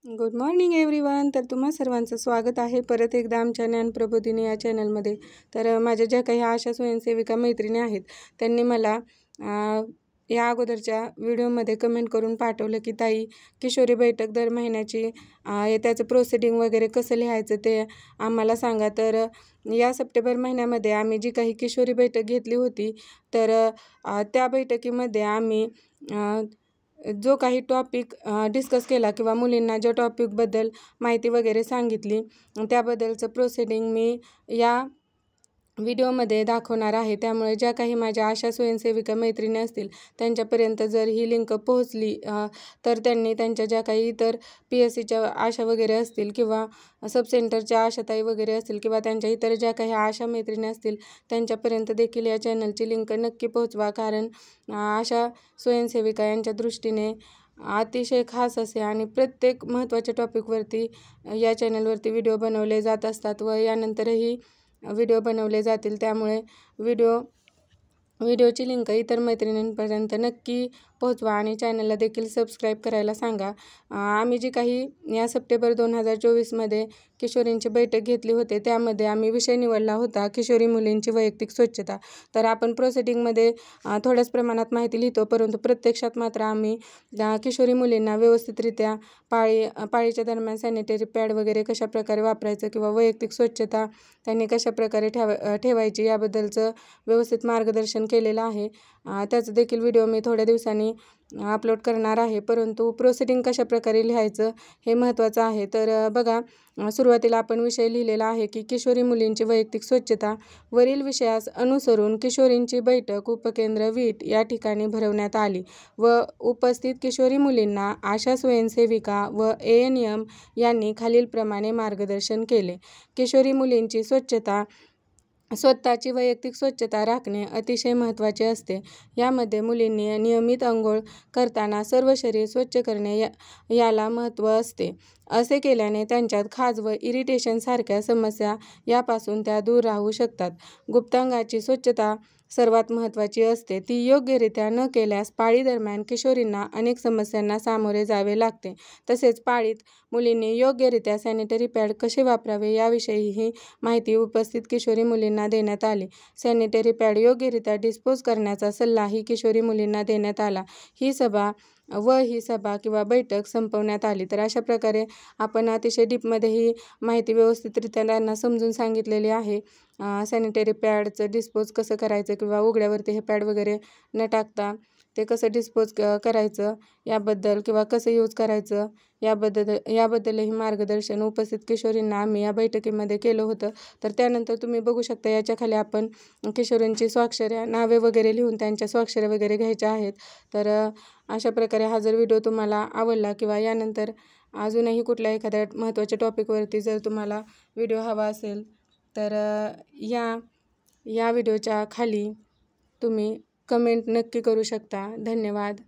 Good morning everyone. तर तुम्हा सर्वांचं स्वागत आहे परत एकदा आमच्या ज्ञानप्रबोधिनी या चॅनलमध्ये. तर माझ्या ज्या काही आशा स्वयंसेविका मैत्रिणी आहेत त्यांनी मला या अगोदरच्या व्हिडिओमध्ये कमेंट करून पाठवलं की ताई, किशोरी बैठक दर महिन्याची त्याचं प्रोसिडिंग वगैरे कसं लिहायचं ते आम्हाला सांगा. तर या सप्टेंबर महिन्यामध्ये आम्ही जी काही किशोरी बैठक घेतली होती तर त्या बैठकीमध्ये आम्ही जो काही टॉपिक डिस्कस केला किंवा मुलींना ज्या टॉपिकबद्दल माहिती वगैरे सांगितली त्याबद्दलचं प्रोसिडिंग मी या व्हिडिओमध्ये दाखवणार आहे. त्यामुळे ज्या काही माझ्या आशा स्वयंसेविका मैत्रिणी असतील त्यांच्यापर्यंत जर ही लिंक पोहोचली तर त्यांनी त्यांच्या ज्या काही इतर PSCच्या आशा वगैरे असतील किंवा सबसेंटरच्या आशाताई वगैरे असतील किंवा त्यांच्या इतर ज्या काही आशा मैत्रिणी असतील त्यांच्यापर्यंत देखील या चॅनलची लिंक नक्की पोहोचवा. कारण आशा स्वयंसेविका यांच्या दृष्टीने अतिशय खास असे आणि प्रत्येक महत्त्वाच्या टॉपिकवरती या चॅनलवरती व्हिडिओ बनवले जात असतात व यानंतरही व्हिडिओ बनवले जातील. त्यामुळे व्हिडिओची लिंक इतर मैत्रिणींपर्यंत नक्की पोहोचवा आणि चॅनलला देखील सबस्क्राईब करायला सांगा. आम्ही जी काही या सप्टेंबर 2024मध्ये किशोरींची बैठक घेतली होते त्यामध्ये आम्ही विषय निवडला होता किशोरी मुलींची वैयक्तिक स्वच्छता. तर आपण प्रोसिडिंगमध्ये थोड्याच प्रमाणात माहिती लिहितो, परंतु प्रत्यक्षात मात्र आम्ही किशोरी मुलींना व्यवस्थितरित्या पाळीच्या दरम्यान सॅनिटरी पॅड वगैरे कशाप्रकारे वापरायचं किंवा वैयक्तिक स्वच्छता त्यांनी कशाप्रकारे ठेवायची याबद्दलचं व्यवस्थित मार्गदर्शन केलेलं आहे. त्याचं देखील व्हिडिओ मी थोड्या दिवसांनी अपलोड करणार आहे. परंतु प्रोसिडिंग कशाप्रकारे लिहायचं हे महत्त्वाचं आहे. तर बघा, सुरुवातीला आपण विषय लिहिलेला आहे की किशोरी मुलींची वैयक्तिक स्वच्छता. वरील विषयास अनुसरून किशोरींची बैठक उपकेंद्र वीट या ठिकाणी भरवण्यात आली व उपस्थित किशोरी मुलींना आशा स्वयंसेविका व ANM यांनी खालीलप्रमाणे मार्गदर्शन केले. किशोरी मुलींची स्वतःची वैयक्तिक स्वच्छता राखणे अतिशय महत्त्वाचे असते. यामध्ये मुलींनी नियमित अंघोळ करताना सर्व शरीर स्वच्छ करणे याला महत्त्व असते. असे केल्याने त्यांच्यात खाज व इरिटेशन सारख्या समस्या यापासून त्या दूर राहू शकतात. गुप्तांगाची स्वच्छता सर्वात महत्त्वाची असते. ती योग्यरित्या न केल्यास पाळी दरम्यान किशोरींना अनेक समस्यांना सामोरे जावे लागते. तसेच पाळीत मुलींनी योग्यरित्या सॅनिटरी पॅड कसे वापरावे याविषयीही माहिती उपस्थित किशोरी मुलींना देण्यात आली. सॅनिटरी पॅड योग्यरित्या डिस्पोज करण्याचा सल्लाही किशोरी मुलींना देण्यात आला. ही सभा किंवा बैठक संपवण्यात आली. तर अशा प्रकारे आपण अतिशय डीपमध्ये ही माहिती व्यवस्थितरित्या त्यांना समजून सांगितलेली आहे. सॅनिटरी पॅडचं डिस्पोज कसं करायचं किंवा उघड्यावरती हे पॅड वगैरे न टाकता ते कसं डिस्पोज करायचं याबद्दल किंवा कसं यूज करायचं याबद्दलही मार्गदर्शन उपस्थित किशोरींना आम्ही या बैठकीमध्ये केलं होतं. तर त्यानंतर तुम्ही बघू शकता याच्या खाली आपण किशोरींची स्वाक्षऱ्या, नावे वगैरे लिहून त्यांच्या स्वाक्षऱ्या वगैरे घ्यायच्या आहेत. तर अशा प्रकारे हा जर व्हिडिओ तुम्हाला आवडला किंवा यानंतर अजूनही कुठल्या एखाद्या महत्त्वाच्या टॉपिकवरती जर तुम्हाला व्हिडिओ हवा असेल तर या व्हिडिओच्या खाली तुम्ही कमेंट नक्की करू शकता. धन्यवाद.